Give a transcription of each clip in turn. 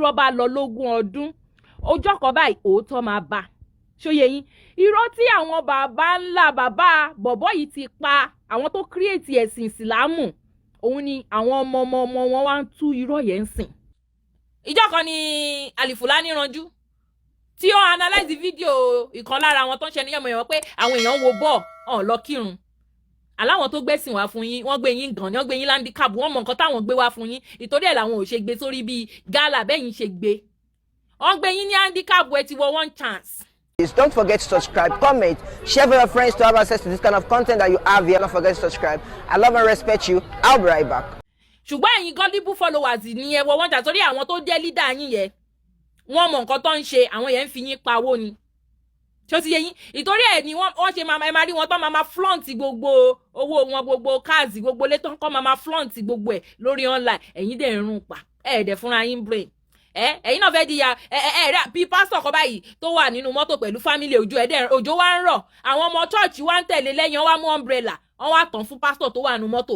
tírọ́ bá lọ lógún ọdún ọjọ́ kan báyìí òótọ́ máa bá ṣóyè yín. irọ́ tí àwọn bàbá ńlá bàbá bọ̀bọ́ yìí ti pa àwọn tó kírètì ẹ̀sìn ìsìlámù òun ni àwọn ọmọ wọn wá ń tú irọ́ yẹn ń sìn. ìjọ kan ni Alfulanny ranjú tí ó analyze fídíò ìkan lára àwọn tó ń ṣe níyàmọ̀ èèyàn pé àwọn èèyàn wo bọ́ọ̀ ọ̀n lọ kírun aláwọn tó gbẹ̀sìn wá fún yín wọ́n gbé yín gan ni wọ́n gbé yín landicap wọ́n mọ nǹkan táwọn gbé wá fún yín ìtorí ẹ̀ làwọn ò ṣe gbé sórí bíi gálà bẹ́yìn ṣe gbé wọ́n gbé yín ní handicap ẹ ti wọ one chance. Please don't forget to subscribe, comment, share with your friends to have access to this kind of content that you have here. Don't forget to subscribe. I love and respect you. I'll be right back. ṣùgbọ́n ẹ̀yin gullible followers ni ẹ wọ wọ́n jà torí àwọn tó jẹ́ leader yín yẹn wọ́n mọ nǹkan tó ń ṣe àwọn yẹn ń fi yín pawó ni ṣó ti yé yín ìtorí ẹ̀ ni wọ́n ṣe máa ẹ máa rí wọn tó máa flaunt gbogbo owó wọn gbogbo cars gbogbo létọ́ kọ́ máa flaunt gbogbo ẹ̀ lórí online ẹ̀yin dẹ̀ ń rún pa dẹ̀ fúnra yín brain ẹ̀yin náà fẹ́ di ya bí pásítọ̀ kan báyìí tó wà nínú mọ́tò pẹ̀lú family òjò wá ń rọ̀ àwọn ọmọ chọ́ọ̀chì wá ń tẹ̀lé lẹ́yìn wọ́n wá mú umbrella wọ́n wá tàn fún pásítọ̀ tó wà nínú mọ́tò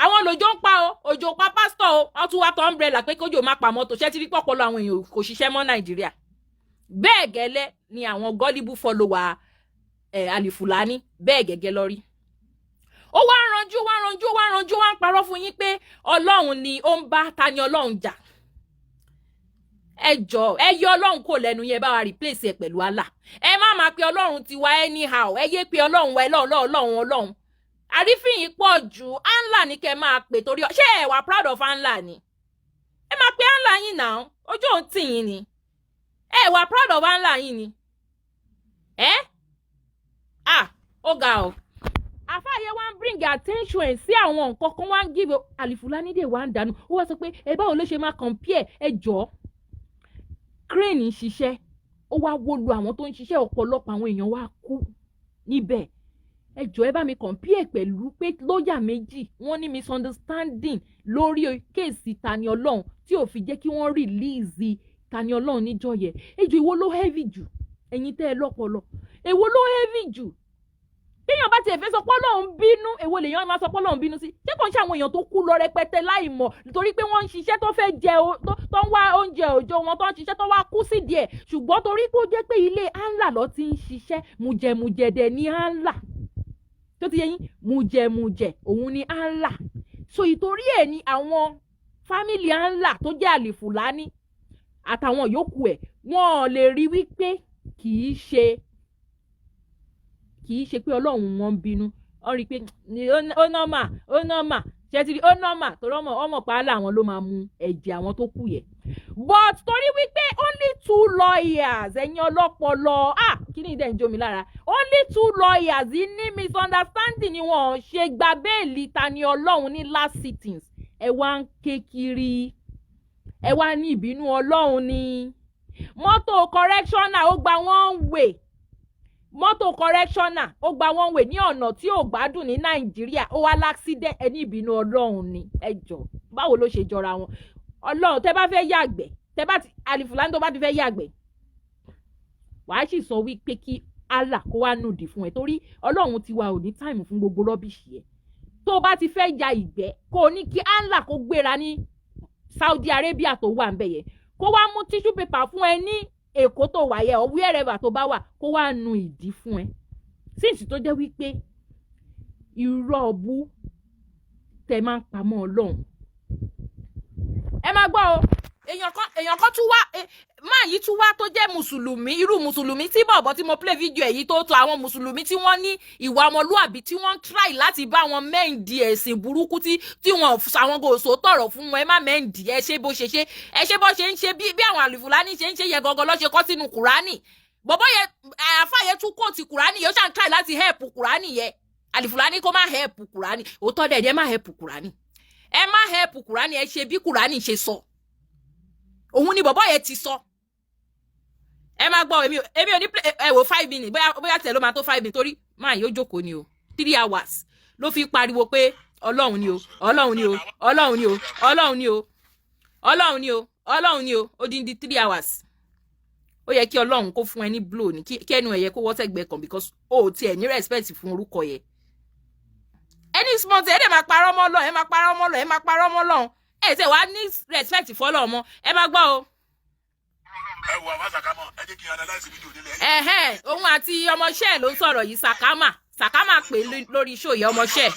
àwọn lòjò ń pa o òjò pa pásítọ̀ o wọ́n tún wá tàn umbrella pé kójò má pa mọ́tò ṣé ti rí pọ̀pọ̀lọ àwọn èèyàn kò ṣiṣẹ́ mọ́ Nàìjíríà bẹ́ẹ̀ gẹ́lẹ́ ni àwọn gullible follower Alfulanny bẹ́ẹ̀ gẹ́gẹ́ lọ rí ó wá ranjú wá ń parọ́ fún yín pé Ọlọ́run ni ó ń bá Tani Olohun jà ẹ jọ̀ọ́ ẹ yọ Ọlọ́run kò lẹ́nu yẹn bá wa replace ẹ pẹ̀lú Allah ẹ má máa pe Ọlọ́run ti wá anyhow ẹ yé pe Ọlọ́run wa Ọlọ́run àrífín yìí pọ̀ jù Allah ní kẹ́ máa pè torí ṣé ẹ wà proud of Allah ni ẹ máa pe Allah yín náà ojú òun tì yín ni ẹ wà proud of Allah yín ni ó ga ọ àfáàyè wá ń bring attention sí àwọn nǹkan kan wá ń give Alfulanny dé wá ń dànù ó wá sọ pé ẹ báwo ló ṣe máa compare ẹ jọ̀ọ́ crane ń ṣiṣẹ́ ó wá wó lu àwọn tó ń ṣiṣẹ́ ọ̀pọ̀lọpọ̀ àwọn èèyàn wá kú níbẹ̀ ẹ jọ̀ọ́ ẹ bá mi compare pẹ̀lú pé lọ́ọ̀yà méjì wọ́n ní misunderstanding lórí kéèsì Tani Olohun tí ò fi jẹ́ kí wọ́n release Tani Olohun níjọ́ yẹn ẹ jọ̀ọ́ èwo ló heavy jù ẹ̀yin tẹ́ ẹ lọ́pọlọ èwo ló heavy jù téèyàn bá tiẹ̀ fẹ́ sọ pé Ọlọ́run bínú èwo lèèyàn máa sọ pé Ọlọ́run bínú sí ṣé kò ń ṣe àwọn èèyàn tó kú lọ rẹpẹtẹ láì mọ̀ nítorí pé wọ́n ń ṣiṣẹ́ tó fẹ́ jẹ tó ń wá oúnjẹ òòjọ́ wọn tó ń ṣiṣẹ́ tó wá kú sí díẹ̀ ṣùgbọ́n torí pé ó jẹ́ pé ilé Allah ló ti ń ṣiṣẹ́ mujẹmujẹ dẹ̀ ní Allah tó ti yẹ yín mujẹmujẹ òun ní Allah so ìtorí ẹ̀ ni àwọn fámìlì Allah tó jẹ́ Alfulanny àtàwọn yòókù ẹ̀ wọ́n lè rí wípé kì í ṣe pé Ọlọ́run wọn bínú ọ rí i pé ó nọ́mà ṣe ti rí ó nọ́mà torí ọmọ pàálà àwọn ló máa mu ẹ̀jẹ̀ àwọn tó kù yẹ but torí wípé only 2 lawyers ẹ̀yin ọlọ́pọlọ kí ni ìdẹ́ ń jó mi lára only 2 lawyers ní misunderstanding ni wọ́n ṣe gba béèlì Tani Olohun ní last sittings ẹ wá ń ké kiri ẹ wá ní ìbínú Ọlọ́run ni mọ́tò correctional ó gba one way mọ́tò correctional ó gba one way ní ọ̀nà tí ò gbádùn ní Nàìjíríà ó wá l'accident ẹni ìbínú Ọlọ́run ni ẹ jọ̀ọ́ báwo ló ṣe jọra wọn Ọlọ́run tẹ́ bá fẹ́ yàgbẹ́ tẹ́ bá ti Alfulanny tó bá ti fẹ́ yàgbẹ́ wàá sì sọ wípé kí Allah kó wá nùdí fún ẹ torí Ọlọ́run ti wà ò ní time fún gbogbo rọ́bìṣì ẹ tó bá ti fẹ́ ya ìgbẹ́ kó ní kí Allah kó gbéra ní Saudi Arabia tó wà ń bẹ̀ yẹn kó wá mú tissue paper fún ẹ ní Èkó tó wà yẹ or wherever tó bá wà kó wá nu ìdí fún ẹ síǹsì tó jẹ́ wípé irọ́ ọbú tẹ máa ń pamọ́ Ọlọ́run ẹ máa gbọ́ o èèyàn kan tún wá máa yìí tún wá tó jẹ́ mùsùlùmí irú mùsùlùmí tí bọ̀bọ̀ tí mo play video èyí tó àwọn mùsùlùmí tí wọ́n ní ìwà ọmọlúàbí tí wọ́n ń try láti bá wọn mẹ́ǹdì ẹ̀sìn burúkú tí wọ́n àwọn gòsò tọ̀rọ̀ fún wọn ẹ má mẹ́ǹdì ẹ ṣe bó ṣe ń ṣe bí àwọn Alfulanny ṣe ń ṣe yẹ gọ́gọ́ lọ́ṣe kọ́ sínú Kùránì bọ̀bọ̀ yẹ àfàyẹ tún kò ti Kùránì yóò ṣàn try láti help Kùránì yẹ Alfulanny kó má help Kùránì òótọ́ dẹ̀ ẹ má help Kùránì ẹ má help Kùránì ẹ ṣe bí Kùránì ṣe sọ òun ni bọ̀bọ̀ yẹn ti sọ ẹ máa gbọ́ èmi ò ní ẹ wò 5 minutes bóyá tẹ̀ ló máa tó 5 minutes torí máa yóò jókòó ni o 3 hours ló fi pariwo pé Ọlọ́run ni o Ọlọ́run ni o Ọlọ́run ni o Ọlọ́run ni o Ọlọ́run ni o Ọlọ́run ni o odindi 3 hours ó yẹ kí Ọlọ́run kó fún ẹ ní blow ni kí ẹnu ẹ yẹ kó wọ́tẹ̀gbẹ́ kan because o tiẹ̀ ní respect fún orúkọ yẹ any small thing ẹ dẹ̀ máa parọ́ mọ́ Ọlọ́run ẹ máa parọ́ mọ́ Ọlọ́run ẹ máa parọ́ mọ́ Ọlọ́run ẹ tẹ̀ wá ní respect fọ́lọ́ ọmọ ẹ máa gbọ́ o Òun àti ọmọọṣẹ́ ló ń sọ̀rọ̀ yìí Sakama pè lórí show yìí ọmọọṣẹ́.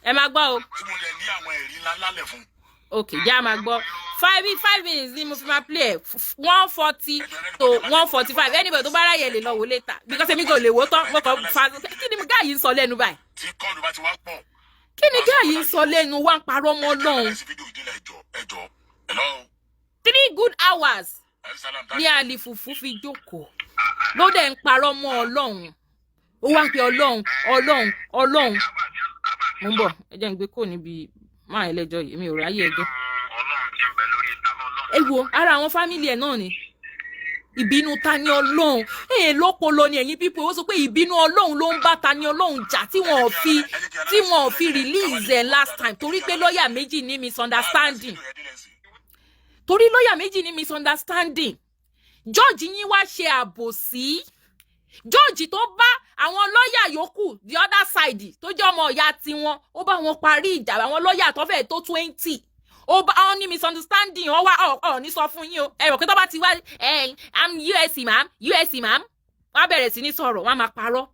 Ẹ máa gbọ́ o. Okay, já máa gbọ́. 5 minutes ni mo fi máa play 140 to 145. Anybody tó bá ráyè lè lọ wò later because èmi kò lè wò tán mo kàn fa kí ni guy yìí ń sọ lẹ́nu báyìí. Kí ni guy yìí ń sọ lẹ́nu wá ń parọ́ mọ́ Ọlọ́run. 3 good hours ní Alifufu fi jókòó ló dẹ̀ ń parọ́ mọ́ Ọlọ́run. Ó wá ń pe Ọlọ́run. Mo ń bọ̀ ẹ jẹ́ n gbé kò níbi máa ẹlẹ́jọ́ yìí mi ò ráyè ẹjọ́. Ẹ wo ara àwọn fámìlì ẹ̀ náà ni ìbínú Tani Olohun lọ́pọlọ ni ẹ̀yin pípọ̀ ó sọ pé ìbínú Ọlọ́run ló ń bá Tani Olohun jà tí wọ́n fi release ẹ̀ last time torí pé lọ́ọ̀yà méjì ní misunderstanding. George yín wá ṣe àbòsí. George tó bá àwọn lọ́ọ̀yà yòókù the other side tó jẹ́ ọmọ ìyá tiwọn ó bá wọn parí ìjà àwọn lọ́ọ̀yà tó fẹ́ tó 20 ó bá wọn ní misunderstanding ó wá ní sọ fún yín o ẹ rò pé tó bá ti wá I'm US imam wọ́n á bẹ̀rẹ̀ sí ní sọ̀rọ̀ wọ́n á máa parọ́.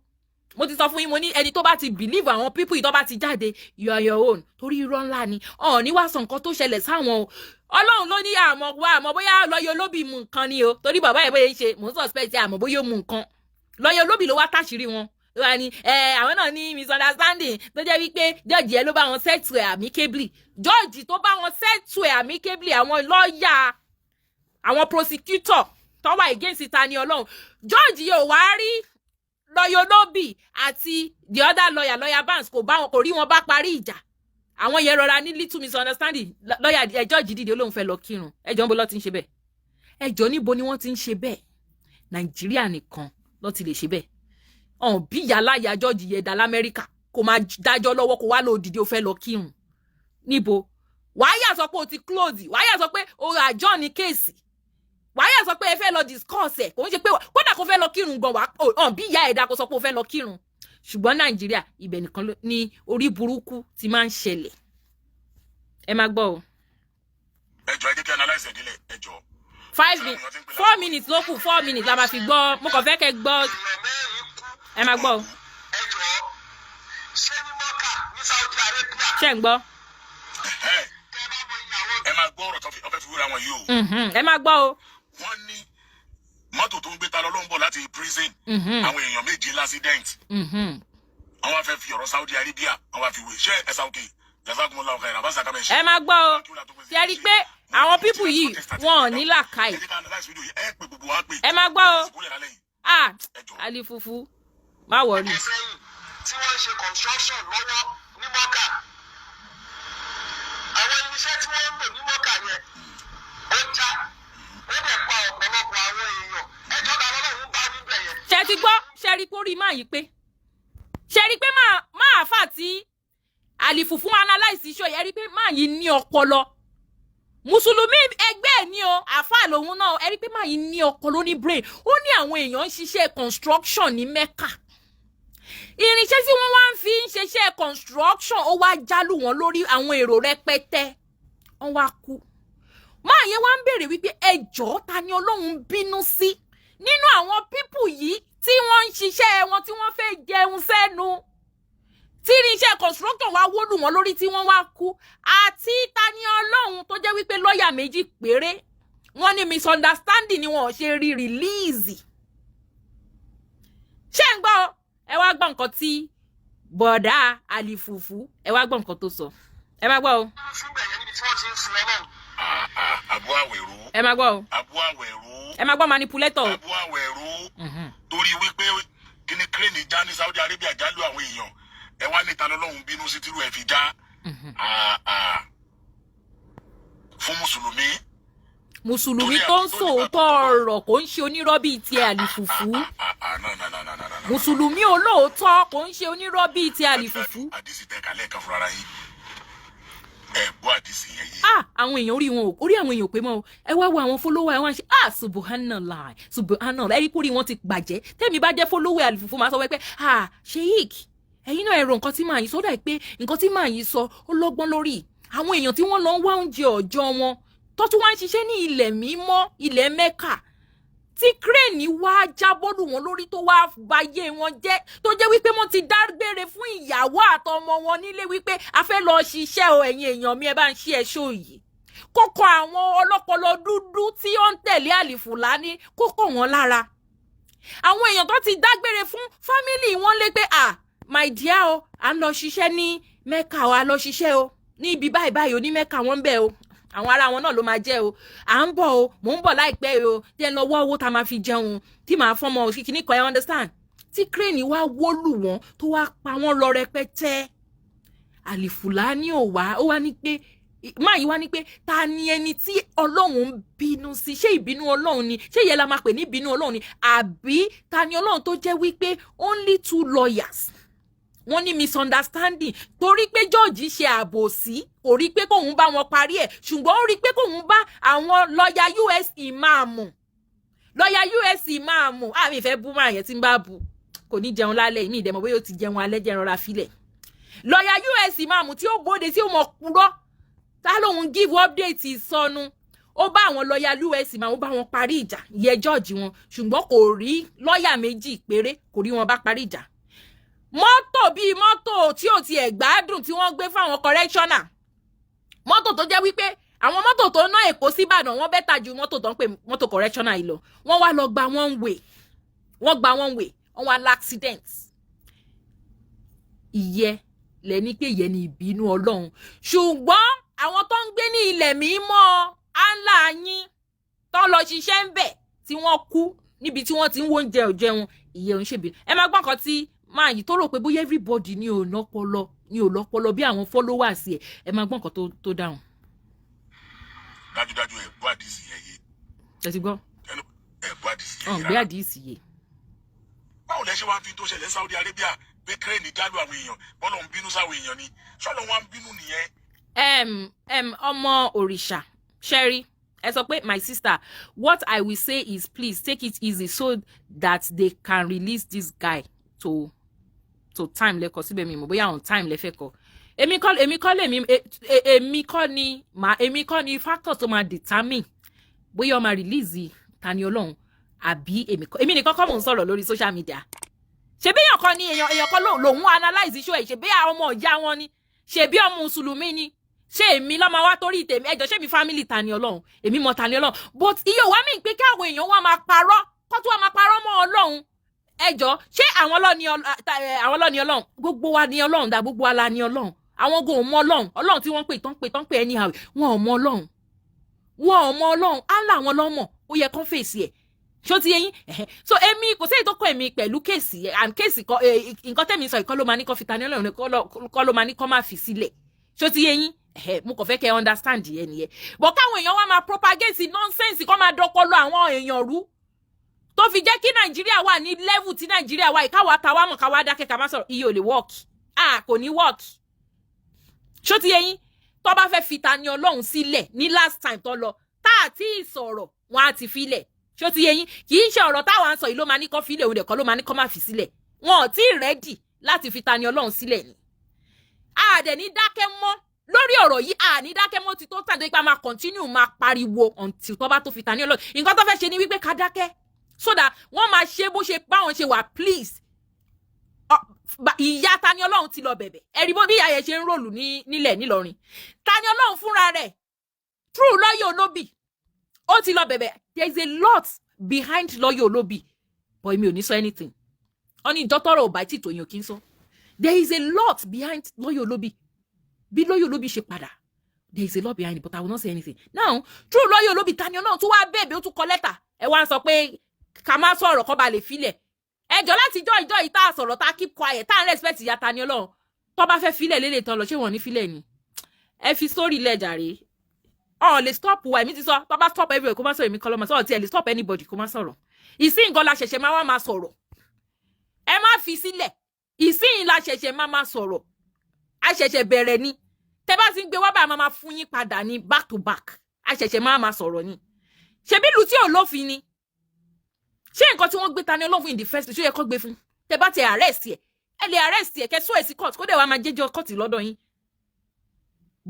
Mo ti sọ fún yín mo ní ẹni tó bá ti believe àwọn people yìí tó bá ti jáde you are your own torí irọ́ ńlá ni ní wá sọ nǹkan tó ṣẹlẹ̀ sáwọn o. Ọlọ́run ló ní àmọ́ bóyá lọ́yọ̀ olóbì mu nǹkan ni o torí bàbá ẹ̀ bóyá ń ṣe mò ń suspect àmọ́ bóyá ó mu nǹkan lọ́yọ̀ olóbì ló wá táṣìírí wọn wá ní àwọn náà ní misunderstanding tó jẹ́ wípé George ẹ ló bá wọn settle amicably. George tó bá wọn settle amicably àwọn lọ́ọ̀yà àwọn prosecutor tó wà against Tani Olohun. George yóò wá rí lọ́yọ̀ olóbì àti the other lawyer Banks kò rí wọn bá parí ìjà. Àwọn yẹn rọra ní little misunderstanding lọ́yà George dìde olóhùn fẹ́ lọ kírun ẹjọ́ níbo ló ti ń ṣe bẹ́ẹ̀ ẹjọ́ níbo ni wọ́n ti ń ṣe bẹ́ẹ̀ Nàìjíríà nìkan ló ti lè ṣe bẹ́ẹ̀ bí yàláyà George yẹ dá l'Amẹ́ríkà kò máa dájọ́ lọ́wọ́ kó wá lọ dìde ó fẹ́ lọ kírun níbo wàáyà sọ pé o ti close wàáyà sọ pé o àjọ ní kéèsì wàáyà sọ pé ẹ fẹ́ lọ discourse ẹ̀ kò ń ṣe pé kódà kó fẹ́ lọ kírun gan wà bí ìyá ẹ̀dá kó sọ pé o fẹ́ lọ kírun ṣùgbọ́n Nàìjíríà ibẹ̀ nìkan ni orí burúkú ti máa ń ṣẹlẹ̀. Ẹ máa gbọ́ o. Ẹjọ́ ẹ jẹ́ kí analyse ìdílé ẹjọ́. 4 minutes ló kù 4 minutes la máa fi gbọ́ mo kàn fẹ́ kẹ́ gbọ́ ẹ máa gbọ́ o. Ṣé ń gbọ́? Ẹ máa gbọ́ ọ̀rọ̀ tó fẹ́ fi wúra wọn yìí o. Ẹ máa gbọ́ o. Wọ́n ní mọ́tò tó ń gbé Tani Olohun bọ̀ láti prison àwọn èèyàn méje l'accident. Wọ́n wá fẹ́ fi ọ̀rọ̀ Saudi Arabia wọ́n wá fi wé ṣé ẹ̀sà òkè jazakumullahu khairan bá sàkámẹ́ ṣe. Ẹ máa gbọ́ o ṣe rí i pé àwọn pípù yìí wọn ò ní làákàyè. Ẹ máa gbọ́ o Alifufu má wọrí. Tí wọ́n ń ṣe construction lọ́wọ́ ní Mọ́kà àwọn irinṣẹ́ tí wọ́n ń lò ní Mọ́kà yẹn ó já ó dẹ̀ pa ọ̀pọ̀lọpọ̀ àwọn èèyàn ẹjọ́ ta lọ́lọ́run bá níbẹ̀ yẹn. Ṣé ti gbọ́ ṣe rí i pé ó rí máa yí pé ṣe rí i pé máa fà tí Alifufu analyse iṣẹ́ yẹn rí i pé máa yí ní ọpọlọ mùsùlùmí ẹgbẹ́ ẹ̀ ní o àfáà lòun náà ẹ rí i pé máa yí ní ọpọlọ ní brain ó ní àwọn èèyàn ń ṣiṣẹ́ construction ní Mẹ́kà irinṣẹ́ tí wọ́n wá ń fi ń ṣiṣẹ́ construction ó wá jálù wọn lórí àwọn èrò rẹpẹtẹ wọ́n wá kú. Máa yẹn wá ń béèrè wípé ẹjọ́ Tani Olohun bínú sí nínú àwọn pípù yìí tí wọ́n ń ṣiṣẹ́ wọn tí wọ́n fẹ́ jẹun sẹ́nu tí irinṣẹ́ construction wá wó lù wọ́n lórí tí wọ́n wá kú àti Tani Olohun tó jẹ́ wípé lọ́ọ̀yà méjì péré wọ́n ní misunderstanding ni wọ́n ṣe rí release. Ṣé ń gbọ́ ẹ wá gbọ́ nǹkan tí bọ̀dá Alifufu ẹ wá gbọ́ nǹkan tó sọ ẹ má gbọ́ o. Abu Aweru. Ẹ má gbọ́ o. Abu Aweru. Ẹ má gbọ́ manipulator o. Abu Aweru. Torí wípé kíní crane já ní Saudi Arabia jálù àwọn èèyàn ẹ wá ní Tani Olohun bínú sí tírú ẹ fi já fún mùsùlùmí tó ń sòótọ́ ọ̀rọ̀ kò ń ṣe onírọ́ bíi ti Alifufu mùsùlùmí olóòótọ́ kò ń ṣe onírọ́ bíi ti Alifufu. àdìsí tẹ kálẹ̀ kan fúnra yín ẹ gbọ́ àdìsí yẹn yìí. Àwọn èèyàn orí àwọn èèyàn pé mọ́ o ẹ wá wo àwọn fọlọ́wọ́ ẹ wá ń ṣe subhanallah ẹ rí kórìí wọn ti bàjẹ́ tẹ́mi bá jẹ́ fọlọ́wọ́ Alifufu máa sọ wípé sheik ẹ̀yin náà ẹ̀rọ nǹkan tí màá yìí sọ dà pé nǹkan tí màá yìí sọ ó lọ́gbọ́n lórí àwọn èèyàn tí wọ́n lọ ń wá oúnjẹ ọjọ́ wọn tó tún wá ń ṣiṣẹ́ ní ilẹ̀ mímọ́ ilẹ̀ Mẹ́kà tí crane wá jábọ́ lù wọ́n lórí tó wá bayé wọn jẹ́ tó jẹ́ wípé wọ́n ti dágbére fún ìyàwó àtọmọ wọn nílé wípé a fẹ́ lọ ṣiṣẹ́ o ẹ̀yin èèyàn mi ẹ bá ń ṣe ẹ̀ṣọ́ yìí kókó àwọn ọlọ́pọlọ dúdú tí ó ń tẹ̀lé Alfulanny kókó wọn lára àwọn èèyàn tó ti dágbére fún fámìlì wọn lé pé my dear o à ń lọ ṣiṣẹ́ ní Mẹ́kà o à lọ ṣiṣẹ́ o ní ibi báyìí báyìí o ní Mẹ́kà wọ́n ń bẹ̀ o àwọn ará wọn náà ló máa jẹ́ o à ń bọ̀ o mò ń bọ̀ láìpẹ́ o tí ẹ lọ wọ́ owó tá a máa fi jẹun tí màá fọ́mọ òṣìkì kan ẹ understand tí crane wá wólù wọn tó wá pa wọ́n lọ rẹpẹtẹ Alfulanny ó wá ní pé máa yí wá ní pé ta ni ẹni tí Ọlọ́run ń bínú sí ṣé ìbínú Ọlọ́run ni ṣé ìyẹn la máa pè ní ìbínú Ọlọ́run ni àbí ta ni Ọlọ́run tó jẹ́ wípé only 2 lawyers wọ́n ní misunderstanding torí pé George ṣe àbòsí kò rí pé kóun bá wọn parí ẹ̀ ṣùgbọ́n ó rí pé kóun bá àwọn lọ́ọ̀yà US ìmáàmù àmì ìfẹ́ bú máa yẹn tí ń bá bu kò ní jẹun lálẹ́ ìmí ìdẹ̀mọ̀ bóyá ó ti jẹun alẹ́ jẹ́ rọra filẹ̀ lọ́ọ̀yà US ìmáàmù tí ó bóde tí ó mọ̀ kúrọ́ tá lóun give update ìsọnù ó bá àwọn lọ́ọ̀yà US ìmáàmù bá wọn parí ìjà yẹ George wọn ṣùgbọ́n kò rí lọ́ọ̀yà méjì péré kò rí wọn bá parí ìjà mọ́tò bíi mọ́tò tí ò tiẹ̀ gbádùn tí wọ́n gbé fáwọn correctional mọ́tò tó jẹ́ wípé àwọn mọ́tò tó ná Èkó sí Ìbàdàn wọ́n bẹ́tà ju mọ́tò tó ń pè mọ́tò correctional yìí lọ wọ́n wá lọ gba one way wọ́n wá l'accident ìyẹ́ lẹ́ni pé ìyẹn ni ìbínú Ọlọ́run ṣùgbọ́n àwọn tó ń gbé ní ilẹ̀ mímọ́ Allah yín tó lọ ṣiṣẹ́ ń bẹ̀ tí wọ́n kú níbi tí wọ́n ti ń wo oúnjẹ òjẹun ìyẹn ò ń ṣèbí ẹ máa gbọ́ nǹkan tí máa yìí tó rò pé bóyá everybody ni ò lọ́pọlọ bí àwọn followers ẹ máa gbọ́ nǹkan tó dáhùn. dájúdájú ẹ bú àdìsí yẹn yé. ẹ ti gbọ́. ẹ bú àdìsí yẹn yé. gbé àdìsí yé. báwo lẹ ṣe wá fi tó ṣẹlẹ̀ Saudi Arabia pé crane dálù àwọn èèyàn bọ́lá ń bínú sáwọn èèyàn ni ṣọ́lọ́ wọn ń bínú nìyẹn. ọmọ òrìṣà Sherry ẹ sọ pé my sister what I will say is please take it easy so that they can release this guy to time lẹ́kọ̀ọ́ síbẹ̀ mi mọ̀ bóyá on time lẹ́fẹ̀ẹ́ kọ́ èmi kọ́ ni factor tó máa determine bóyá ó máa release Tani Olohun àbí èmi nìkan kọ́ mò ń sọ̀rọ̀ lórí social media ṣebí èèyàn kan ni èèyàn kan lòun analyze issue ẹ̀ ṣebí ọmọ ìyá wọn ni ṣebí ọmọ mùsùlùmí ni ṣé èmi lọ́mọ wá torí tèmi ẹjọ́ ṣé mi family Tani Olohun èmi mọ Tani Olohun but iye wa mi pé kí àwọn èèyàn wá máa parọ́ kó tó wá máa parọ́ mọ́ Ọlọ́run ẹjọ́ ṣé àwọn lọ́ni Ọlọ́run gbogbo wa ni Ọlọ́run dá gbogbo wa la ni Ọlọ́run àwọn go mọ Ọlọ́run tí wọ́n pè anyhow wọn ò mọ Ọlọ́run Allah wọn lọ́mọ ó yẹ kán fèsì ẹ̀ ṣó ti yẹyin so èmi kò sẹ́yìn tó kọ́ èmi pẹ̀lú kéèsì and kéèsì nǹkan tẹ́mi sọ ìkọ́ ló máa ní kọ́ fi Tani Olohun kọ́ ló máa ní kọ́ máa fi sílẹ̀ ṣó ti yẹyin mo kàn fẹ́ kẹ́ understand yẹn nìyẹn but káwọn èèyàn wá máa propagate nonsense kọ́ máa dọ́pọ̀lọ́ àwọn èèyàn rú tó fi jẹ́ kí Nàìjíríà wà ní level tí Nàìjíríà wà ìkáwà tàwa mọ̀ káwà dákẹ́ ká má sọ̀rọ̀ iye ò lè work kò ní work ṣó ti yẹyin tó bá fẹ́ fi Tani Olohun sílẹ̀ ní last time tó lọ tá àti ìsọ̀rọ̀ wọn á ti filẹ̀ ṣó ti yẹyin kì í ṣe ọ̀rọ̀ táwọn sọ yìí ló máa ní kọ́ filẹ̀ òun dẹ̀ kọ́ ló máa ní kọ́ máa fi sílẹ̀ wọn ò tí ì ready láti fi Tani Olohun sílẹ̀ ni dẹ̀ ní dákẹ́ mọ́ lórí ọ̀rọ̀ yìí ní dákẹ́ mọ́ ti tó tàn tó ipa máa continue máa pariwo until tó bá tó fi Tani Olohun nǹkan tó fẹ́ ṣe ni wípé ká dákẹ́ so that wọ́n máa ṣe bó ṣe báwọn ṣe wà please ìyá Tani Olohun ti lọ bẹ̀bẹ̀ ẹ̀rí bó bí ìyá yẹn ṣe ń ròlù nílẹ̀ nílọrin Tani Olohun fúnra rẹ̀ true lọ́yọ̀ olóbì ó ti lọ bẹ̀bẹ̀ there is a lot behind lọ́yọ̀ olóbì but èmi ò ní sọ anything wọ́n ní dọ́tọ́rọ̀ ò bá tí tòyìn ò kí ń sọ there is a lot behind lọ́yọ̀ olóbì bí lọ́yọ̀ olóbì ṣe padà there is a lot behind it but I will not say anything now true lọ́yọ̀ olóbì Tani Olohun tó wá bẹ̀bẹ̀ ó tún kọ lẹ́tà ẹ wá sọ pé ká má sọ̀rọ̀ kọ́ ba lè filẹ̀ ẹjọ́ láti ìjọ yìí tá a sọ̀rọ̀ tá a keep quiet tá a respect ìyá Tani Olohun tó bá fẹ́ filẹ̀ lélẹ̀ tán lọ ṣé wọ́n ní filẹ̀ ni ẹ fi story lẹ̀ jàre lè stop wa èmi ti sọ tó bá stop everywhere kó má sọ̀rọ̀ èmi kọ́ lọ́mọ sọ̀rọ̀ tí ẹ lè stop anybody kó má sọ̀rọ̀ ìsìn nǹkan la ṣẹ̀ṣẹ̀ máa sọ̀rọ̀ ẹ má fi sílẹ̀ ìsìn la ṣẹ̀ṣẹ̀ máa sọ̀rọ̀ a ṣẹ̀ṣẹ̀ bẹ̀rẹ̀ ni tẹ́ bá ti ń gbé wá bá máa fún yín padà ní back to back a ṣẹ̀ṣẹ̀ máa sọ̀rọ̀ ni ṣebí ìlú tí ò lófin ni ṣé nǹkan tí wọ́n gbé Tani Olohun in the first place ṣó yẹ kó gbé fún tẹ́ bá ti arrest ẹ lè arrest ẹ kẹ́ sọ ẹ sí court kó dẹ̀ wá máa jẹ́jọ́ court lọ́dọ̀ yín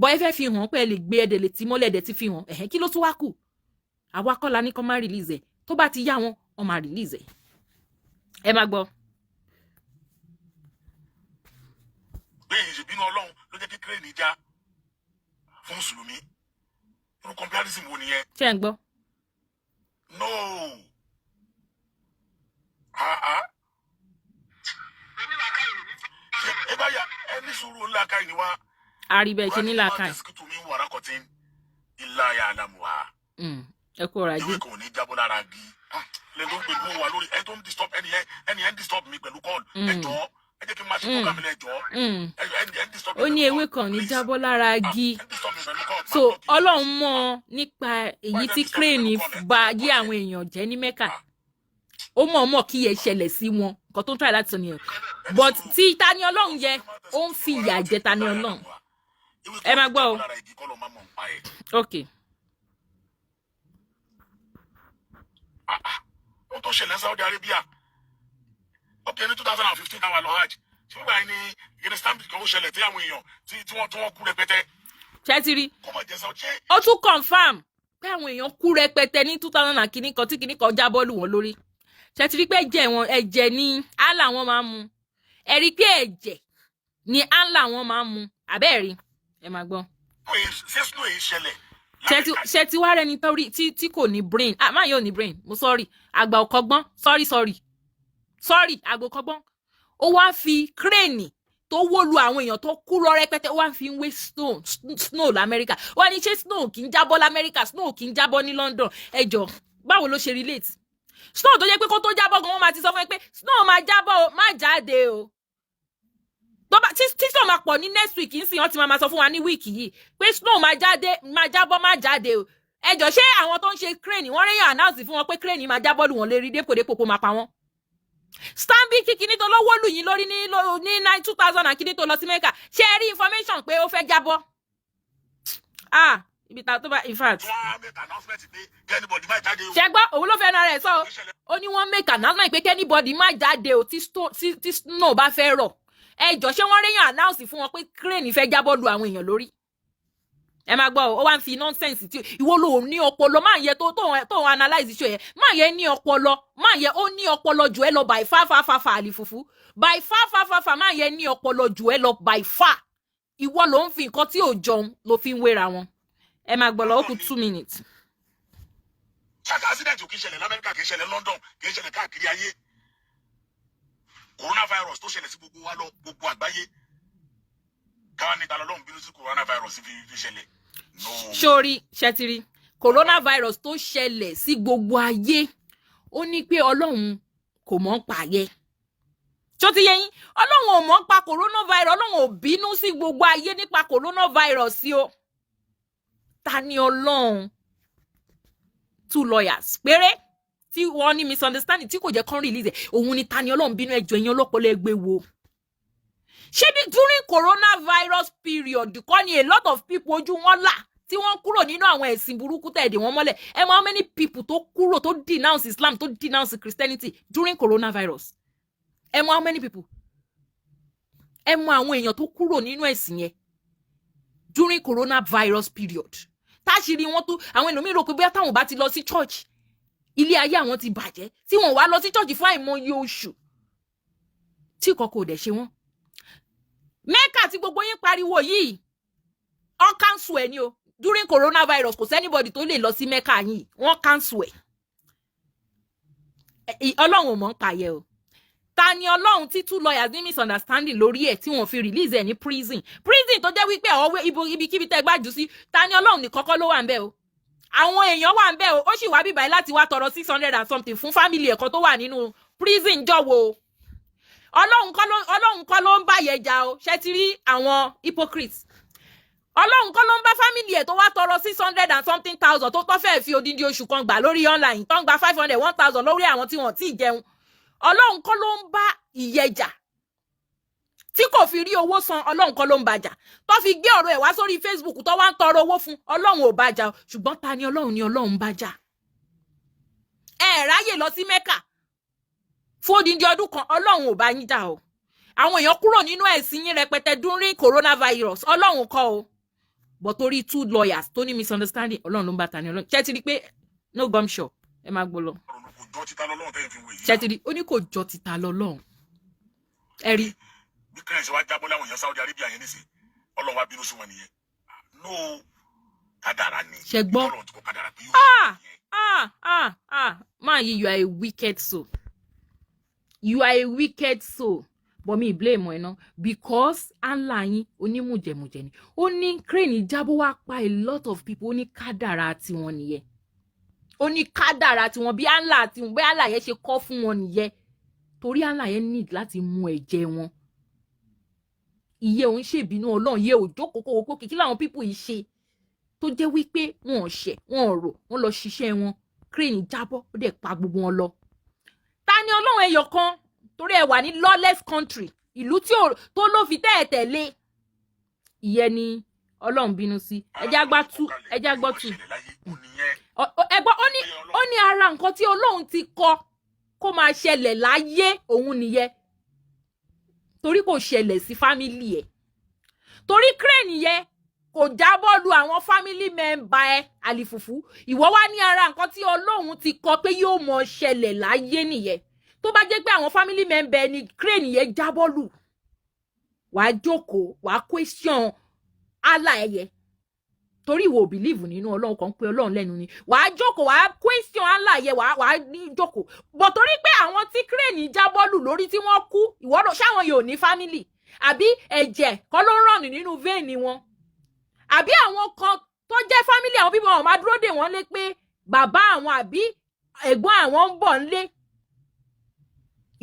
bọ́ ẹ fẹ́ fi hàn pé ẹ lè gbé ẹ̀dẹ̀ lè tí mọ́lẹ̀ ẹ̀dẹ̀ ti fi hàn kí ló tún wá kù àwa kọ́ la ní kó má release ẹ̀ tó bá ti yá wọn wọ́n máa release ẹ máa gbọ́. bẹ́ẹ̀ ìṣèbínú ọlọ́run ló jẹ́ kí kírẹ́ẹ̀nì já fún mùsùlùmí irú comparison wo nìyẹn. ṣé ẹ ń gbọ́. no ẹ bá yà ẹ ní sùúrù ńlá káyìí ni wá. àríbẹ̀ ṣe ní làákàyè. ilá ya àlámùwà. ẹ kú ọ̀rọ̀ ajé. ìwé kan ò ní jábọ́ lára gi lẹ́nu tó ń pè mí wà lórí ẹ tó ń disturb ẹni ẹ ń disturb mi pẹ̀lú call ẹ jọ̀ọ́ ẹ jẹ́ kí n máa ṣe program ẹ jọ̀ọ́ ẹ ń disturb mi. ó ní ewé kan ní jábọ́ lára gi. ẹ ń disturb mi pẹ̀lú call. so ọlọ́run mọ̀ nípa èyí tí crane bà ayé àwọn èèyàn jẹ́ ní Mẹ́kà ó mọ̀ kí ẹ ṣẹlẹ̀ sí wọn nǹkan tó ń try láti sọ nìyẹn but tí Tani Olohun yẹ ó ń fi ìyà jẹ Tani Olohun ẹ máa gbọ́ o. ok. ó tó ṣẹlẹ̀ Saudi Arabia ọkẹ́ ní 2015 táwa lọ hajj ṣùgbọ́n àìní ìrẹsìtàmì kan ó ṣẹlẹ̀ tí àwọn èèyàn tí wọ́n kú rẹpẹtẹ. ṣẹ́tìrì ó tún confam pé àwọn èèyàn kú rẹpẹtẹ ní 2000 kìíní kan tí kìíní kan jábọ́ lù wọ́n lórí ṣẹ́tìrì pé ẹ̀jẹ̀ ni Allah wọn máa ń mu ẹ̀rí pé ẹ̀jẹ̀ ni Allah wọn máa ń mu àbẹ́ẹ̀rí ẹ máa gbọ́. ṣẹ́tì wá rẹni tí kò ní brain máa yóò ní brain mo sorry àgbà ọ̀kọ́gbọ́n sorry àgbà ọ̀kọ́gbọ́n ó wá fi crane tó wó lu àwọn èèyàn tó kú lọ rẹpẹtẹ ó wá fi ń wé snow lamẹ́ríkà wọ́n ní ṣé snow kì í jábọ́ lamẹ́ríkà snow kì í jábọ́ ní London ẹjọ́ báwo ló ṣe relate snow tó jẹ́ pé kó tó jábọ́ gan wọ́n máa ti sọ fún ẹ pé snow máa jábọ́ o má jáde o tí snow máa pọ̀ ní next week ń sìn wọ́n ti máa sọ fún wa ní wíìkì yìí pé snow máa jábọ́ má jáde o ẹjọ́ ṣé àwọn tó ń ṣe crane wọ́n réyàn announce fún wọn pé crane máa jábọ́ lù wọ́n lérí dépòdépò kó máa pa wọ́n. Stanbic kìíní tó lọ́wọ́ lù yín lórí ní 2000 kìíní tó lọ sí Mẹ́kà ṣé ẹ rí information pé ó fẹ́ jábọ́ ibi ta tó bá in fact. ṣe gbọ́ òun ló fẹ́ na rẹ̀ sọ ó ní wọ́n make announcement pé kẹ́nìbọ̀dì má jáde o tí snow bá fẹ́ rọ̀ ẹjọ́ ṣé wọ́n réyàn announce fún wọn pé crane fẹ́ jábọ́ lu àwọn èèyàn lórí ẹ máa gbọ́ ó wá ń fi nonsense tí ìwọ ló ní ọpọlọ máa yẹ tó analyze iṣẹ́ yẹn máa yẹ ní ọpọlọ máa yẹ ó ní ọpọlọ jù ẹ lọ by far àlìfùfù by far máa yẹ ní ọpọlọ jù ẹ lọ by far ìwọ ló ń fi nǹkan tí ò jọun ló fi ń wéra wọn ẹ máa gbọ́ lọ ó kù 2 minutes. ṣáà accident kì í ṣẹlẹ̀ lamẹ́ríkà kì í ṣẹlẹ̀ London kì í ṣẹlẹ̀ káàkiri ayé coronavirus tó ṣẹlẹ̀ sí gbogbo wa lọ gbogbo àgbáyé káwọn níta lọ́lọ́run bínú sí coronavirus fi ṣẹlẹ̀. sórí ṣẹtiri coronavirus tó ṣẹlẹ̀ sí gbogbo ayé ó ní pé Ọlọ́run kò mọ̀ ń pààyẹ tó ti yẹ yín Ọlọ́run ò mọ̀ ń pa coronavirus Ọlọ́run ò bínú sí gbogbo ayé nípa coronavirus sí o Tani Olohun 2 lawyers péré tí wọ́n ní misunderstanding tí kò jẹ́ kán release òun ni Tani Olohun bínú ẹjọ́ ẹ̀yìn ọlọ́pọlọ ẹgbẹ́ wo. ṣé bí during coronavirus period kọ́ ni a lot of people ojú wọn là tí wọ́n kúrò nínú àwọn ẹ̀sìn burúkú tẹ̀dé wọn mọ́lẹ̀ ẹ mọ̀ how many people tó kúrò tó denounce Islam tó denounce Christianity during coronavirus ẹ mọ̀ how many people ẹ mọ̀ àwọn èèyàn tó kúrò nínú ẹ̀sìn yẹn during coronavirus period táṣìírí wọn tó àwọn ènìyàn rò pé bóyá táwọn bá ti lọ sí church ilé ayé àwọn ti bàjẹ́ tí wọ́n wá lọ sí church fún àìmọye oṣù tí kọ̀kọ̀ ò dẹ̀ ṣe wọ́n. Mẹ́kà tí gbogbo yín pariwo yìí wọ́n cancel ẹ̀ ni o during coronavirus kò sẹ́nibọ̀dì tó lè lọ sí Mẹ́kà yìí wọ́n cancel ẹ̀. Ọlọ́run ò mọ̀ ń pààyẹ o Tani Olohun tí 2 lawyers ní misunderstanding lórí ẹ̀ tí wọ́n fi release ẹ̀ ní prison tó jẹ́ wípé ọ̀wé ibikíbi tẹ́ gbájú sí Tani Olohun ní kọ́kọ́ ló wà ń bẹ̀ o àwọn èèyàn wà ń bẹ̀ o ó sì wá bíbáyìí láti wá tọrọ 600 and something fún family ẹ̀kọ́ tó wà nínú prison jọ̀wọ́ Ọlọ́run kọ́ ló ń bá yẹ jà o ṣe ti rí àwọn hypocrites Ọlọ́run kọ́ ló ń bá family ẹ̀ tó wá tọrọ 600 and something thousand tó fẹ́ fi odindi oṣù kan gbà lórí online tó ń gba 500 1000 lórí àwọn tí wọ́n ti jẹun Ọlọ́run kọ́ ló ń bá ìyẹjà tí kò fi rí owó san Ọlọ́run kọ́ ló ń bàjà tó fi gbé ọ̀rọ̀ ẹ̀ wá sórí Facebook tó wá ń tọrọ owó fún Ọlọ́run ò bàjà ṣùgbọ́n Tani Olohun ni Ọlọ́run bàjà ẹ ráyè lọ sí Mẹ́kà fún odindi ọdún kan Ọlọ́run ò bá yín jà o àwọn èèyàn kúrò nínú ẹ̀sìn yín rẹpẹtẹ during coronavirus Ọlọ́run kọ́ o but torí 2 lawyers tó ní misunderstanding Ọlọ́run ló ń bá Tani Olohun ṣé ti rí pé no gum show ẹ máa gbọ́ lọ. kò jọ títa lọ́lọ́run tẹ́yìn fi wé yìí. ṣẹ́tìrì ó ní kò jọ títa lọ́lọ́run ẹ rí. bí kẹ́hìnsì wá jábọ́ láwọn èèyàn Saudi Arabia yẹn nísìn Ọlọ́run wá bínú sí wọn nìyẹn. no kádàrá ni. ṣe gbọ́ Ọlọ́run ti kọ kádàrá pé yóò ṣe nìyẹn. máa yí you are a wicked soul. You are a wicked soul. But me blame ẹ ná because Allah yín onímùjẹ̀mùjẹ̀ ni. Ó ní crane jábọ́ wá pa a lot of people. Ó ní kádàrá tiwọn nìyẹn. Ó ní kádàrá tiwọn bí Allah yẹn ṣe kọ́ fún wọn nìyẹn. Torí Allah yẹn need láti mú ẹ̀jẹ̀ wọn. Iye òun ṣèbínú Ọlọ́run iye òjò kókó kí láwọn people yìí ṣe tó jẹ́ wípé wọn ò ṣẹ̀ wọn ò rò wọn lọ ṣiṣẹ́ wọn crane jábọ́ ó dẹ̀ pa gbogbo wọn lọ. Tani Olohun ẹyọ kan torí ẹ wà ní lawless country ìlú tí tó ló fi tẹ́ẹ̀tẹ̀lé ìyẹn ni Ọlọ́run bínú sí ẹjẹ́ gbọ́ tú. Ẹgbọ́n ó ní ara nǹkan tí Ọlọ́run ti kọ kó máa ṣẹlẹ̀ láyé òun nìyẹn torí kò ṣẹlẹ̀ sí fámílì ẹ̀ torí crane yẹn kò jábọ́ lu àwọn family member ẹ àlìfùfù ìwọ wá ní ara nǹkan tí Ọlọ́run ti kọ pé yóò mọ ṣẹlẹ̀ láyé nìyẹn tó bá jẹ́ pé àwọn family member ni crane yẹn jábọ́ lù wàá jókòó wàá question Allah ẹ̀yẹ torí ìwọ believe nínú Ọlọ́run kan pé Ọlọ́run lẹ́nu ni wàá jókòó wàá question Allah ẹ̀yẹ wàá ní jókòó bọ̀ torí pé àwọn tí crane jábọ́ lù lórí tí wọ́n kú ìwọ lọ ṣáwọn yóò ní family àbí ẹ̀jẹ̀ kọ́ ló ń ràn nínú vein wọn àbí àwọn kan tó jẹ́ family àwọn bíbọn àwọn máa dúró dè wọ́n lé pé bàbá àwọn àbí ẹ̀gbọ́n àwọn ń bọ̀ nílé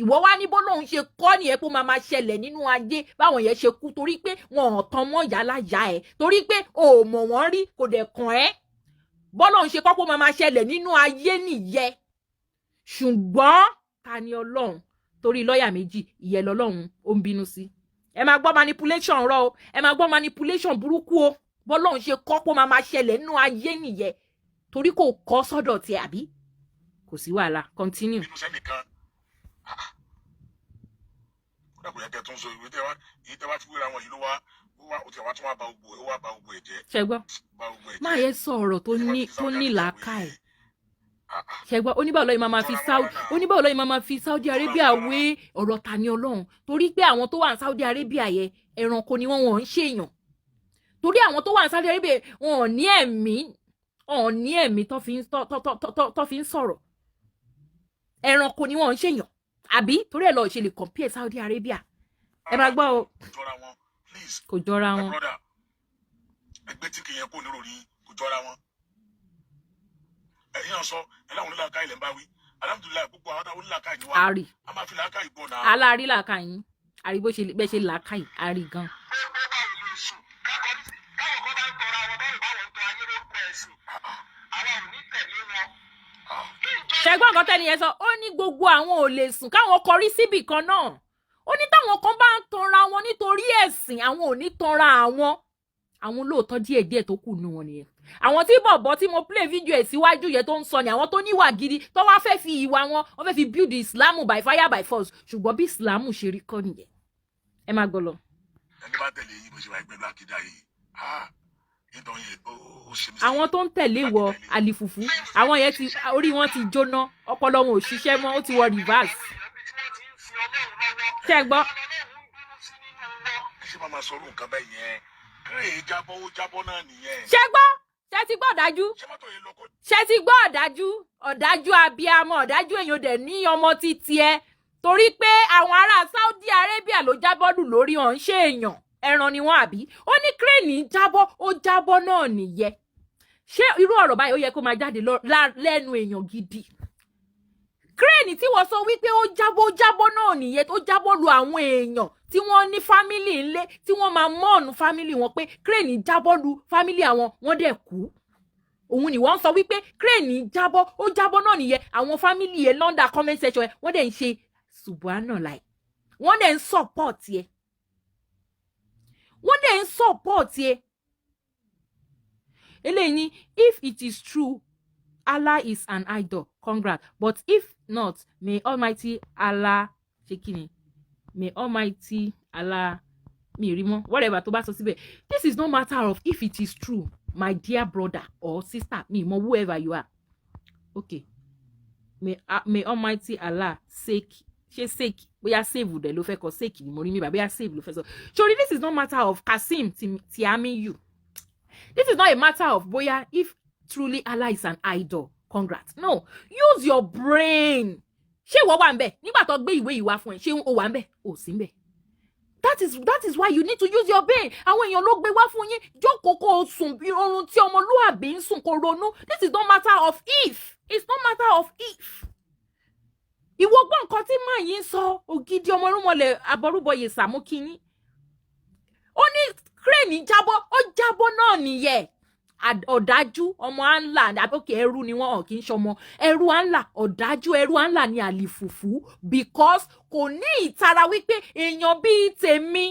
ìwọ wá ní bọ́lọ́hun ṣe kọ́ nìyẹn pé ó máa ṣẹlẹ̀ nínú ayé báwọn yẹn ṣe kú torí pé wọn ò tán mọ́ ìyá láyà ẹ̀ torí pé o ò mọ̀ wọ́n rí kò dẹ̀ kàn ẹ́ bọ́lọ́hun ṣe kọ́ pé ó máa ṣẹlẹ̀ nínú ayé nìyẹn ṣùgbọ́n Tani Olohun torí lọ́ọ̀yà méjì ìyẹn lọ́lọ́hun ó ń bínú sí ẹ máa gbọ́ manipulation rọ o ẹ máa gbọ́ manipulation burúkú o bọ́lọ́hun ṣe kọ́ pé ó máa ṣẹlẹ̀ nínú ayé nìyẹn torí kò kọ́ sọ́dọ̀ tiẹ̀ àbí kò sí wàhálà continue. kódà kò yẹ kẹ́ tó ń sọ ìwé tẹ́ wá fi wéra wọn yìí ló wá ó ti wá tún wá ba gbogbo ẹ̀ jẹ́. ṣẹgbọ́ máa yẹ sọ ọ̀rọ̀ tó ní làákàyè ṣẹgbọ́ oníbàwọ̀ lọ́yìn máa fi Saudi Arabia wé ọ̀rọ̀ Tani Olohun torí pé àwọn tó wà ní Saudi Arabia yẹ ẹranko ni wọ́n ń ṣèyàn torí àwọn tó wà ní Saudi Arabia wọn ò ní ẹ̀mí tó fi ń sọ̀rọ̀ ẹranko ni wọ́n ń ṣèyàn àbí torí ẹ̀ lọ ṣe lè compare Saudi Arabia ẹ máa gbọ́ o kò jọra wọn. ẹgbẹ́ tí kì í yẹn kò nírò rí kò jọra wọn. ẹ̀yin ọ̀sọ́ ẹ̀ láwọn onílàáká ilẹ̀ ń bá wí alhamdulilayi gbogbo àwọn onílàáká yìí wá a máa fi làáká yìí bọ̀ náà. aláàrí làáká yín àrí bẹ́ẹ̀ ṣe làáká yìí àrí gan. ṣẹgbọ́n nǹkan tẹ́ni yẹn sọ ó ní gbogbo àwọn ò lè sùn káwọn kọrí síbì kan náà ó ní táwọn kan bá ń tanra wọn nítorí ẹ̀sìn àwọn ò ní tanra àwọn lóòótọ́ díẹ̀díẹ̀ tó kù nù wọn nìyẹn àwọn tí bọ̀bọ̀ tí mo play video ẹ̀ síwájú yẹn tó ń sọ ni àwọn tó níwà gidi tó wá fẹ́ fi ìwà wọn wọ́n fẹ́ fi build Islam by fire by force ṣùgbọ́n bí Islam ṣe rí kọ́ nìyẹn ẹ má gbọ́ lọ. ẹni bá tẹ̀lé yìí bó ṣe wà ẹgbẹ́ lákìdá yìí àwọn tó ń tẹ̀lé wọ àlìfùfù àwọn yẹn ti orí wọn ti jóná ọpọlọ wọn ò ṣiṣẹ́ mọ́ ó ti wọ reverse. ṣé ẹ gbọ́. ṣé máa sọ orúkọ bẹ́ẹ̀ yẹn kírè jábọ́ ó jábọ́ náà nìyẹn. ṣé gbọ́ ṣé ti gbọ́ ọ̀dájú ṣé ti gbọ́ ọ̀dájú abiyamọ ọ̀dájú èèyàn dẹ̀ ní ọmọ títí ẹ torí pé àwọn ará Saudi Arabia ló jábọ́ lù lórí ọ̀ ń ṣe èèyàn ẹran ni wọn àbí ó ní crane jábọ́ ó jábọ́ náà nìyẹn ṣé irú ọ̀rọ̀ báyìí ó yẹ kó máa jáde lẹ́nu èèyàn gidi crane tí wọ́n sọ wípé ó jábọ́ náà nìyẹn tó jábọ́ lu àwọn èèyàn tí wọ́n ní fámìlì ńlé tí wọ́n máa mọ́ọ̀nù fámìlì wọn pé crane jábọ́ lu fámìlì àwọn wọ́n dẹ̀ kú òun ni wọ́n sọ wípé crane jábọ́ náà nìyẹn àwọn fámìlì ẹ̀ lọ́ndà comment section ẹ̀ wọ́n dẹ̀ ń ṣe subhanallah wọ́n dẹ̀ ń support ẹ̀ wọ́n dẹ̀ ń support ẹ̀ eléyìí ni if it is true Allah is an idol congrats but if not may Almighty Allah ṣekini may Almighty Allah mi rí mọ́ whatever tó bá sọ síbẹ̀ this is no matter of if it is true my dear brother or sister mi mọ whoever you are okay may Almighty Allah sake bóyá save dẹ̀ ló fẹ́ kọ sake ni mo rí mi bóyá save ló fẹ́ sọ. Sorry, this is not matter of Kasim Tiamiyu. This is not a matter of bóyá if truly Allah is an idol. Congrats. No, use your brain. Ṣé ìwọ wà ńbẹ̀ nígbà tó gbé ìwé ìwà fún ẹ? Ṣé o wà ńbẹ̀? O sí ńbẹ̀. That is why you need to use your brain. Àwọn èèyàn ló gbé wá fún yín. Jókòó kó sùn bí oorun tí ọmọlúwàbí ń sùn kó ronú. This is not matter of if. It's not matter of if. Ìwọ gbọ́ nǹkan tí màá yín sọ ògidì ọmọrúnmọlẹ̀ àbọrúbọyè sàmúkíní. Ó ní crane jábọ́, ó jábọ́ náà nìyẹn. Ọ̀dájú ọmọ àńlá àbókè ẹrú ni wọ́n kì í ṣọmọ ẹrú àńlá ọ̀dájú ẹrú àńlá ni àlìfùfù because kò ní ìtara wípé èèyàn bíi tèmi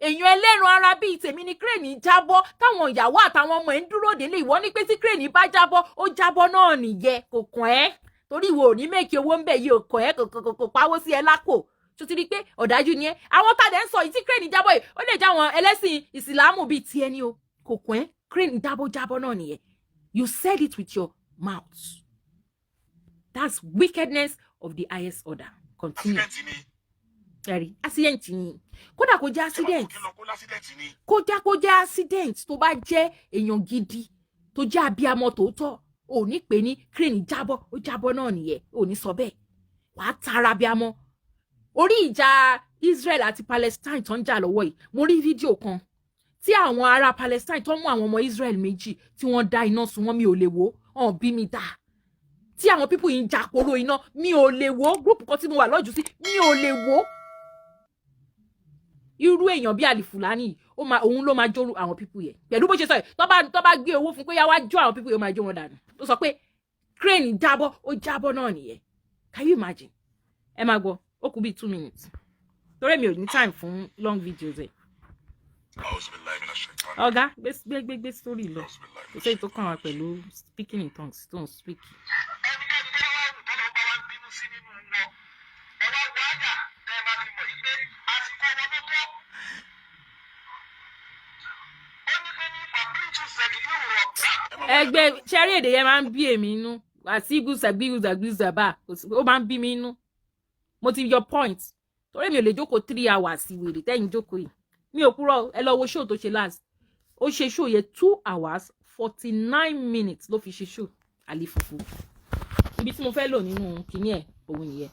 èèyàn ẹlẹ́ran ara bíi tèmi ni crane jábọ́ táwọn ìyàwó àtàwọn ọmọ ẹ̀ ń dúró délé ìwọ ní pé tí crane bá jábọ́ ó jábọ́ náà nìyẹn kò kàn ẹ́ torí ìwọ ò ní mẹ́kì owó ń bẹ̀ yìí ò kàn ẹ́ kò pawó sí ẹ lápò tó ti rí pé ọ̀dájú ni ẹ́ àwọn tàdé ń sọ yìí tí crane jábọ́ yìí ó lè já àwọn ẹlẹ́sìn ìsìlámù bíi tiẹ̀ ni o kò kàn ẹ́ crane jábọ́ náà nìyẹn. You said it with your mouth. That's wickedness of the highest order. Continue. Very accident ni. Kódà kó jẹ́ accident. Kódà kó jẹ́ accident tó bá jẹ́ èèyàn gidi tó jẹ́ abiyamọ tòótọ́ ò ní pè ní crane jábọ́ náà nìyẹn ò ní sọ bẹ́ẹ̀. Wàá tara abiyamọ. Orí ìjà Israel àti Palestine tó ń jà lọ́wọ́ yìí mo rí fídíò kan tí àwọn ará Palestine tó mú àwọn ọmọ Israel méjì tí wọ́n dá iná sun wọ́n mi ò lè wò ọ̀n bí mi dá tí àwọn pípù yìí ń jà poro iná mi ò lè wò group kan tí mo wà lọ́jú sí mi ò lè wò irú èèyàn bí Alfulanny òun ló máa jó àwọn pípù yẹn pẹ̀lú bó ṣe sọ yìí tó bá gbé owó fún pé yá wá jó àwọn pípù yẹn máa jó wọn dànù tó sọ pé crane jábọ́ ó jábọ́ náà nìyẹn can you imagine ẹ máa gbọ́ ó kù bí 2 minutes torí mi ò ní time fún long videos ẹ̀. Ọ̀gá gbé story lọ kò sẹ́yìn tó kàn wá pẹ̀lú speaking in tongues don't speak. Ẹgbẹ́ ṣẹ́rí èdè yẹn máa ń bí èmi inú àti gbùsàgbùsàgbùsàbà ó máa ń bí mi inú mo ti your point torí mi ò lè jókòó 3 hours ìwèrè tẹ́yìn jókòó yìí mi ò kúrò ẹ lọ wo show tó ṣe last ó ṣe show yẹn 2 hours 49 minutes ló fi ṣe show àlìfùfù ibi tí mo fẹ́ lò nínú kìíní ẹ̀ òun nìyẹn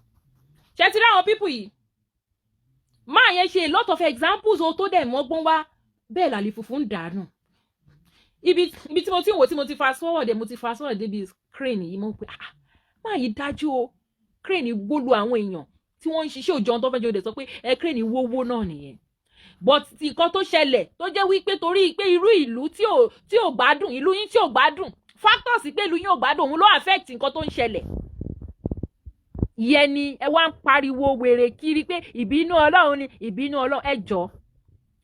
ṣe ti rí àwọn people yìí máa yẹn ṣe a lot of examples o tó dẹ̀ mọ́gbọ́n wá bẹ́ẹ̀ làlìfùfù ń dànù ibi tí mo ti ń wò tí mo ti fast forward débi crane yìí mo pé máa yìí dájú o crane gbólú àwọn èèyàn tí wọ́n ń ṣiṣẹ́ òjò tó fẹ́ jọ dẹ̀ sọ pé crane wówó náà nìyẹn but nǹkan tó ṣẹlẹ̀ tó jẹ́ wípé torí pé irú ìlú tí ò gbádùn ìlú yín tí ò gbádùn factors pé ìlú yín ò gbádùn òun ló affect nǹkan tó ń ṣẹlẹ̀ ìyẹn ni ẹ wá ń pariwo wèrè kiri pé ìbínú Ọlọ́run ni ìbínú Ọlọ́run ẹ jọ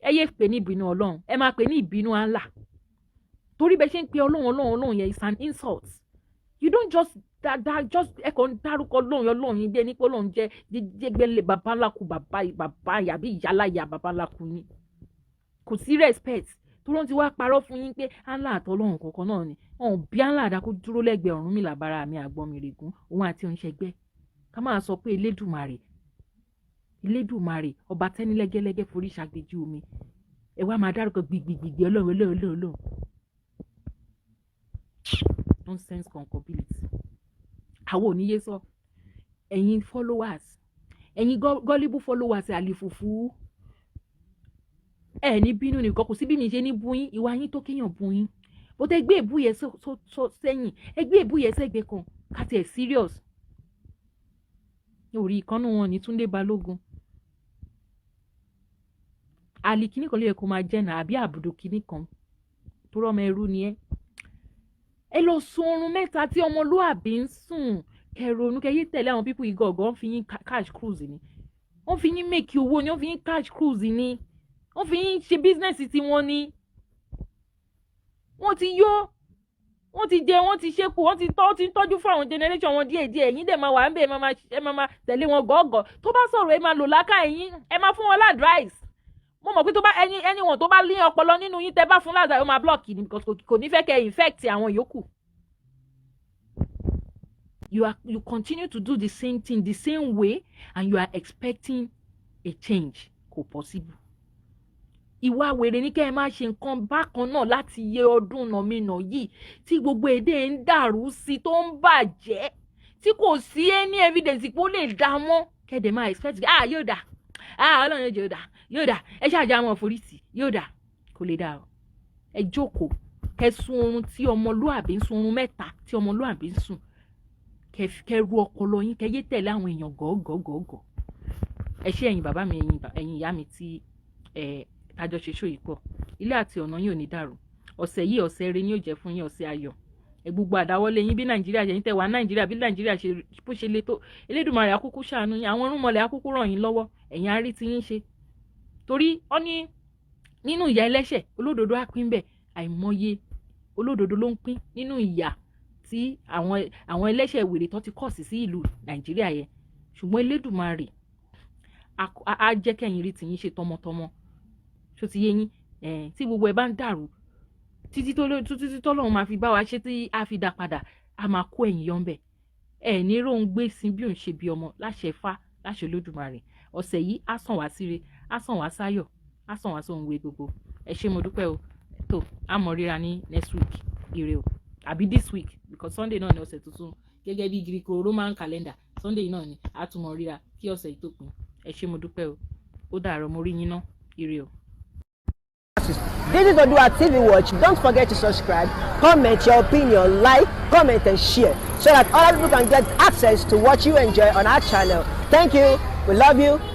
ẹ yé pè ní ìbínú Ọlọ́run ẹ máa pè ní ìbínú Allah torí bẹ́ẹ̀ ṣe ń pe Ọlọ́run yẹn is an insult you don't just ẹ kàn ń dárúkọ Ọlọ́run yín bí ẹni pé Ọlọ́run jẹ́ jẹgbẹ́lẹ̀ babaláku bàbá yàbí ìyáláyà babaláku ni kò sí respect tó lóun ti wá parọ́ fún yín pé Allah àtọ́lọ́run kọ̀ọ̀kan náà ni ọ̀hún bí Allah àdá kó dúró lẹ́gbẹ̀ẹ́ ọ̀run mi làbára mi àgbọ̀n mi règún òun àti òǹṣẹ́gbẹ́ ká máa sọ pé Elédùmarè ọba tẹ́ni lẹ́gẹ́lẹ́gẹ́ forí ṣàgbéjì omi ẹ wá máa dárúkọ gbìgbìgbì Ọlọ́run nonsense concocbility àwọn oníyé sọ ẹ̀yin followers ẹ̀yin gullible followers àlìfùfù ẹ̀ ní bínú nìkan kò sí bí mi ṣe ní bú yín ìwà yín tó kéèyàn bú yín bó tẹ́ gbé èbú yẹn sẹ́yìn ẹ gbé èbú yẹn sẹ́gbẹ̀ẹ́ kan káti ẹ̀ serious orí ìkànnù wọn ní Túndé Balógun àlì kìíní kan ló yẹ kó máa jẹ́ nà àbí àbùdó kìíní kan tó rọ́mọ ẹrú ni ẹ lọ sùn oorun mẹ́ta tí ọmọlúàbí ń sùn kẹrònú kẹyí tẹ̀lé àwọn pípù ìgọ̀gọ̀ wọ́n fi yín cash cruise ni wọ́n fi yín make owó ni wọ́n fi yín cash cruise ni wọ́n fi yín ṣe business tí wọ́n ní wọ́n ti yó wọ́n ti jẹ wọ́n ti ṣekú wọ́n ti tọ́jú fún àwọn generation wọn díẹ̀díẹ̀ ẹ̀yin dẹ̀ máa wà ń bẹ̀ ẹ máa tẹ̀lé wọn gọ́gọ́ tó bá sọ̀rọ̀ ẹ máa lò láká ẹ̀yin ẹ máa fún wọn ládvice mo mọ̀ pé tó bá anyone tó bá lé ọpọlọ nínú yín tẹ́ bá fún ládvice ó máa block ni because kò ní fẹ́ kẹ́ infect àwọn yòókù you continue to do the same thing the same way and you are expecting a change. Kò possible. Ìwà wèrè ní kẹ́ ẹ má ṣe nǹkan bákan náà láti yé ọdún nọ̀mínà yìí tí gbogbo èdè ń dàrú sí tó ń bàjẹ́ tí kò sí any evidence pé ó lè dá mọ́ kẹ́dẹ̀ máa expect yóò dà Ọlọ́run yóò dà ẹ ṣáàjà mọ́ foríṣì yóò dà kò lè dà o. Ẹ jókòó kẹ́ sun oorun tí ọmọlúàbí ń sun oorun mẹ́ta tí ọmọlúàbí ń sùn kẹ́ ru ọpọlọ yín kẹ́ yé tẹ̀lé àwọn èèyàn gọ́gọ́gọ́gọ́. Ẹ ṣé ẹ̀yin bàbá mi ẹ̀yin ìyá mi tí tájọ ṣe ṣó yìí pọ̀. Ilé àti ọ̀nà yín ò ní dàrú. Ọ̀sẹ̀ yìí ọ̀sẹ̀ eré ni yóò jẹ́ fún yín, ọ̀sẹ̀ ayọ̀. Gbogbo àdáwọ́lé yín bí Nàìjíríà ṣe ń tẹ̀ wá Nàìjíríà bí Nàìjíríà ṣe bó ṣe le tó Elédùmarè akúkú ṣàánú yín, àwọn irúnmọlẹ̀ akúkú ràn yín lọ́wọ́, ẹ̀yin á rí ti yín ṣe. Torí ó ní nínú ìyà ẹlẹ́ṣẹ̀ olódodo á pín bẹ̀, àìmọye olódodo ló ń pín nínú ìyà tí àwọn ẹlẹ́ṣẹ̀ wèrè tó ti kọ̀ sí ìlú Nàìjíríà yẹn. Ṣùgbọ́n Elédùmarè á jẹ́ kẹ́yin rí ti yín ṣe tọmọtọmọ. Ṣó ti yé yín tí gbogbo ẹ bá ń dàrú títí tọ́lọ́run máa fi bá wa ṣe tí a fi dá padà a máa kó ẹ̀yìn yọ̀ ń bẹ̀. Ní róun gbé sin bí òun ṣe bí ọmọ láṣẹ Ifá láṣẹ Olódùmarè. Ọ̀sẹ̀ yìí á sàn wá síre, á sàn wá sáyọ̀, á sàn wá sóhun wé gbogbo. Ẹ ṣé mo dúpẹ́ o. Tó a mọ̀ ríra ní next week ire o àbí this week because Sunday náà ni ọ̀sẹ̀ tuntun gẹ́gẹ́ bí Greco-Roman calendar Sunday náà ni a tún mọ̀ ríra kí ọ̀sẹ̀ yìí tó pin. Ẹ ṣé mo dúpẹ́ o. Ó dàárọ̀ mo rí yín ná ire o. This is ODUA TV Watch. Don't forget to subscribe, comment your opinion, like, comment and share so that other people can get access to what you enjoy on our channel. Thank you. We love you.